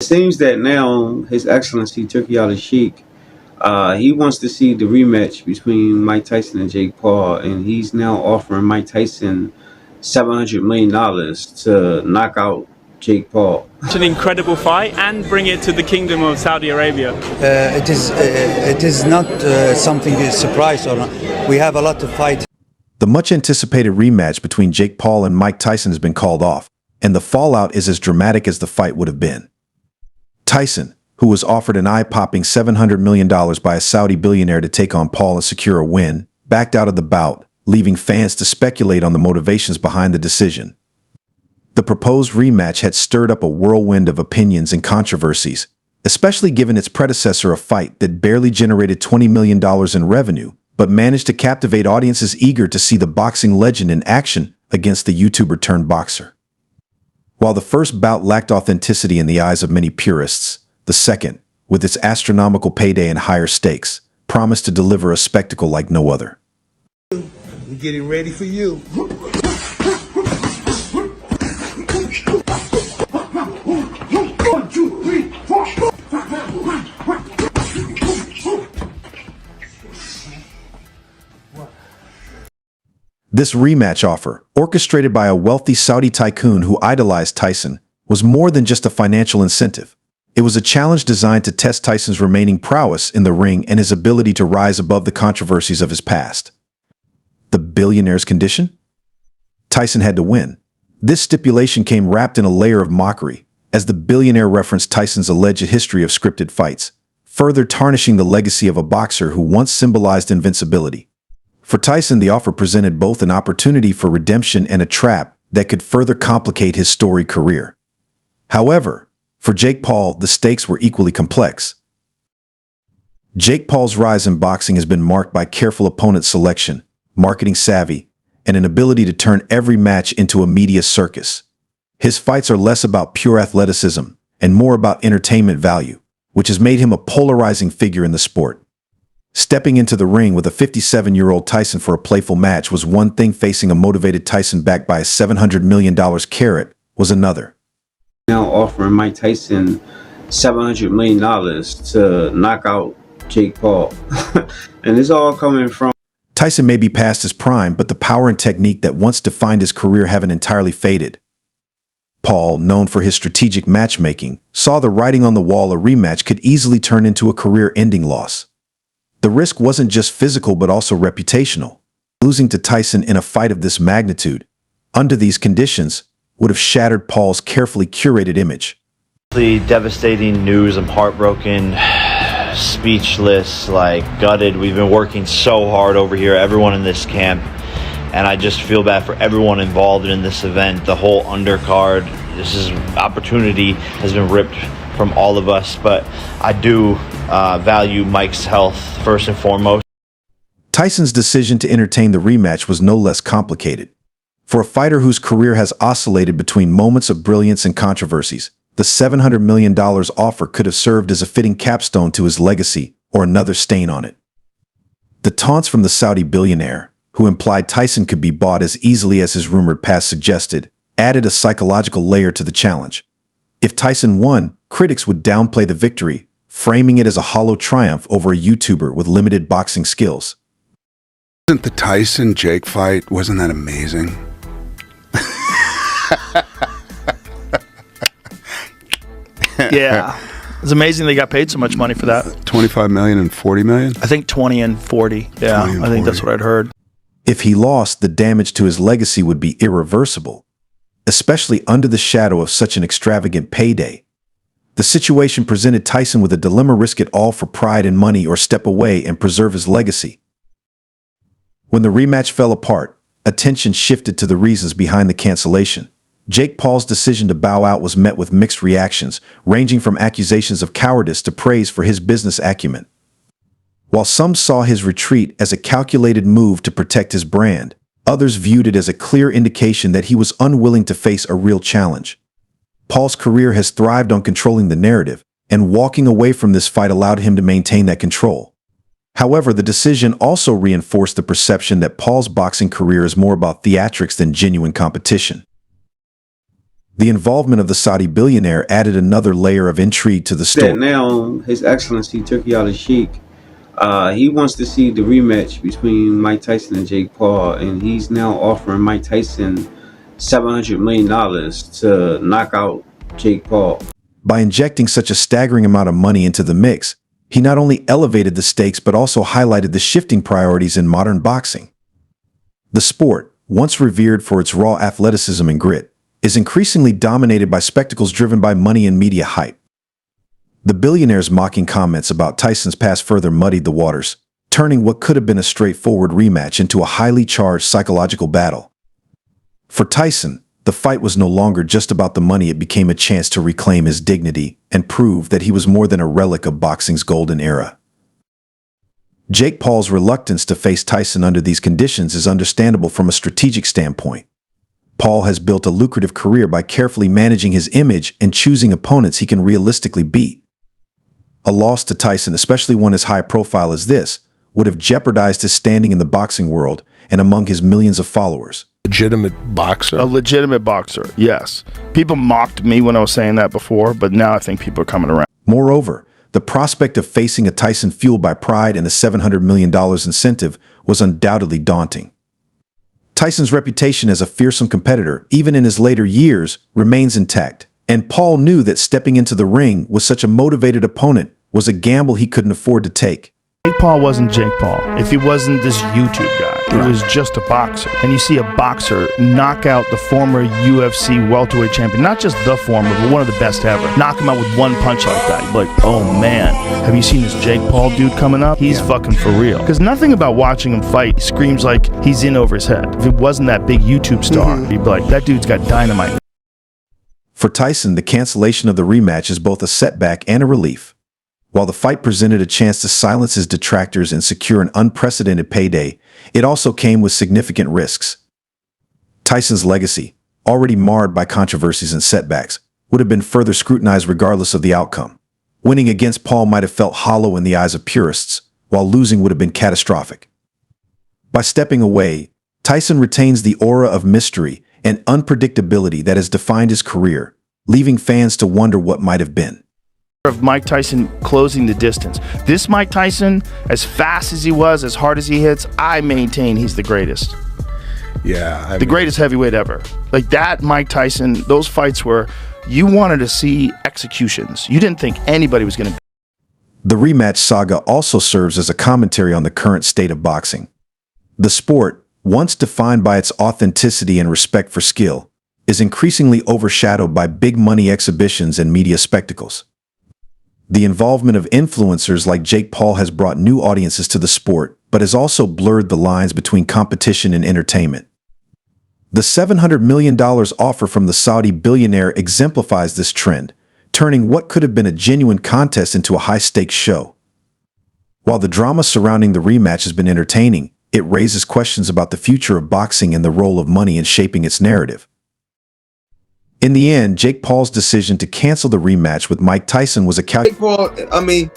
Seems that now His Excellency Turkey Ali Sheikh, he wants to see the rematch between Mike Tyson and Jake Paul, and he's now offering Mike Tyson $700 million to knock out Jake Paul. It's an incredible fight and bring it to the Kingdom of Saudi Arabia. It is not something to surprise or not. We have a lot to fight. The much-anticipated rematch between Jake Paul and Mike Tyson has been called off, and the fallout is as dramatic as the fight would have been. Tyson, who was offered an eye-popping $700 million by a Saudi billionaire to take on Paul and secure a win, backed out of the bout, leaving fans to speculate on the motivations behind the decision. The proposed rematch had stirred up a whirlwind of opinions and controversies, especially given its predecessor, a fight that barely generated $20 million in revenue, but managed to captivate audiences eager to see the boxing legend in action against the YouTuber-turned-boxer. While the first bout lacked authenticity in the eyes of many purists, the second, with its astronomical payday and higher stakes, promised to deliver a spectacle like no other. We're getting ready for you. This rematch offer, orchestrated by a wealthy Saudi tycoon who idolized Tyson, was more than just a financial incentive. It was a challenge designed to test Tyson's remaining prowess in the ring and his ability to rise above the controversies of his past. The billionaire's condition? Tyson had to win. This stipulation came wrapped in a layer of mockery, as the billionaire referenced Tyson's alleged history of scripted fights, further tarnishing the legacy of a boxer who once symbolized invincibility. For Tyson, the offer presented both an opportunity for redemption and a trap that could further complicate his storied career. However, for Jake Paul, the stakes were equally complex. Jake Paul's rise in boxing has been marked by careful opponent selection, marketing savvy, and an ability to turn every match into a media circus. His fights are less about pure athleticism and more about entertainment value, which has made him a polarizing figure in the sport. Stepping into the ring with a 57-year-old Tyson for a playful match was one thing, facing a motivated Tyson backed by a $700 million carrot was another. Now offering Mike Tyson $700 million to knock out Jake Paul. And it's all coming from... Tyson may be past his prime, but the power and technique that once defined his career haven't entirely faded. Paul, known for his strategic matchmaking, saw the writing on the wall. A rematch could easily turn into a career-ending loss. The risk wasn't just physical but also reputational. Losing to Tyson in a fight of this magnitude, under these conditions, would have shattered Paul's carefully curated image. The devastating news. I'm heartbroken, speechless, gutted. We've been working so hard over here, everyone in this camp, and I just feel bad for everyone involved in this event, the whole undercard. This opportunity has been ripped from all of us, but I do value Mike's health first and foremost. Tyson's decision to entertain the rematch was no less complicated. For a fighter whose career has oscillated between moments of brilliance and controversies, the $700 million offer could have served as a fitting capstone to his legacy or another stain on it. The taunts from the Saudi billionaire, who implied Tyson could be bought as easily as his rumored past suggested, added a psychological layer to the challenge. If Tyson won, critics would downplay the victory, framing it as a hollow triumph over a YouTuber with limited boxing skills. Wasn't the Tyson-Jake fight, wasn't that amazing? Yeah. It's amazing they got paid so much money for that. 25 million and 40 million? I think 20 and 40. Yeah, 20 and I think 40. that's what I'd heard. If he lost, the damage to his legacy would be irreversible, especially under the shadow of such an extravagant payday. The situation presented Tyson with a dilemma: risk it all for pride and money, or step away and preserve his legacy. When the rematch fell apart, attention shifted to the reasons behind the cancellation. Jake Paul's decision to bow out was met with mixed reactions, ranging from accusations of cowardice to praise for his business acumen. While some saw his retreat as a calculated move to protect his brand, others viewed it as a clear indication that he was unwilling to face a real challenge. Paul's career has thrived on controlling the narrative, and walking away from this fight allowed him to maintain that control. However, the decision also reinforced the perception that Paul's boxing career is more about theatrics than genuine competition. The involvement of the Saudi billionaire added another layer of intrigue to the story. That now His Excellency Turki al-Sheikh, he wants to see the rematch between Mike Tyson and Jake Paul, and he's now offering Mike Tyson $700 million to knock out Jake Paul. By injecting such a staggering amount of money into the mix, he not only elevated the stakes but also highlighted the shifting priorities in modern boxing. The sport, once revered for its raw athleticism and grit, is increasingly dominated by spectacles driven by money and media hype. The billionaire's mocking comments about Tyson's past further muddied the waters, turning what could have been a straightforward rematch into a highly charged psychological battle. For Tyson, the fight was no longer just about the money. It became a chance to reclaim his dignity and prove that he was more than a relic of boxing's golden era. Jake Paul's reluctance to face Tyson under these conditions is understandable from a strategic standpoint. Paul has built a lucrative career by carefully managing his image and choosing opponents he can realistically beat. A loss to Tyson, especially one as high profile as this, would have jeopardized his standing in the boxing world and among his millions of followers. Legitimate boxer. A legitimate boxer, yes. People mocked me when I was saying that before, but now I think people are coming around. Moreover, the prospect of facing a Tyson fueled by pride and a $700 million incentive was undoubtedly daunting. Tyson's reputation as a fearsome competitor, even in his later years, remains intact, and Paul knew that stepping into the ring with such a motivated opponent was a gamble he couldn't afford to take. Jake Paul wasn't Jake Paul if he wasn't this YouTube guy. He was just a boxer. And you see a boxer knock out the former UFC welterweight champion, not just the former, but one of the best ever. Knock him out with one punch like that. You're like, oh man, have you seen this Jake Paul dude coming up? He's fucking for real. Because nothing about watching him fight screams like he's in over his head. If it wasn't that big YouTube star, you'd be like, that dude's got dynamite. For Tyson, the cancellation of the rematch is both a setback and a relief. While the fight presented a chance to silence his detractors and secure an unprecedented payday, it also came with significant risks. Tyson's legacy, already marred by controversies and setbacks, would have been further scrutinized regardless of the outcome. Winning against Paul might have felt hollow in the eyes of purists, while losing would have been catastrophic. By stepping away, Tyson retains the aura of mystery and unpredictability that has defined his career, leaving fans to wonder what might have been. Of Mike Tyson closing the distance. This Mike Tyson, as fast as he was, as hard as he hits, I maintain he's the greatest. Yeah. The greatest heavyweight ever. Like that Mike Tyson, those fights where you wanted to see executions. You didn't think anybody was going to. The rematch saga also serves as a commentary on the current state of boxing. The sport, once defined by its authenticity and respect for skill, is increasingly overshadowed by big money exhibitions and media spectacles. The involvement of influencers like Jake Paul has brought new audiences to the sport, but has also blurred the lines between competition and entertainment. The $700 million offer from the Saudi billionaire exemplifies this trend, turning what could have been a genuine contest into a high-stakes show. While the drama surrounding the rematch has been entertaining, it raises questions about the future of boxing and the role of money in shaping its narrative. In the end, Jake Paul's decision to cancel the rematch with Mike Tyson was a Jake Paul, I mean,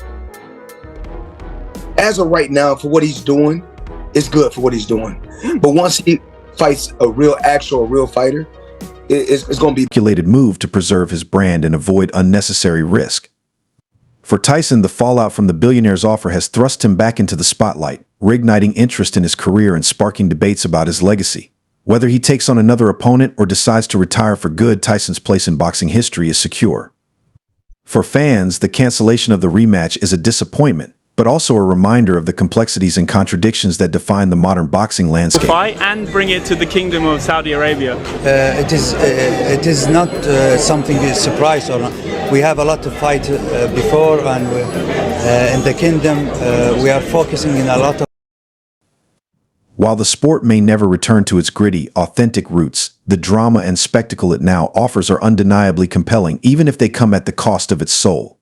as of right now, for what he's doing, it's good for what he's doing. But once he fights a real fighter, it's going to be a calculated move to preserve his brand and avoid unnecessary risk. For Tyson, the fallout from the billionaire's offer has thrust him back into the spotlight, reigniting interest in his career and sparking debates about his legacy. Whether he takes on another opponent or decides to retire for good, Tyson's place in boxing history is secure. For fans, the cancellation of the rematch is a disappointment, but also a reminder of the complexities and contradictions that define the modern boxing landscape. Fight and bring it to the Kingdom of Saudi Arabia. It is not something is surprise or not. We have a lot to fight before, and in the kingdom we are focusing in a lot of. While the sport may never return to its gritty, authentic roots, the drama and spectacle it now offers are undeniably compelling, even if they come at the cost of its soul.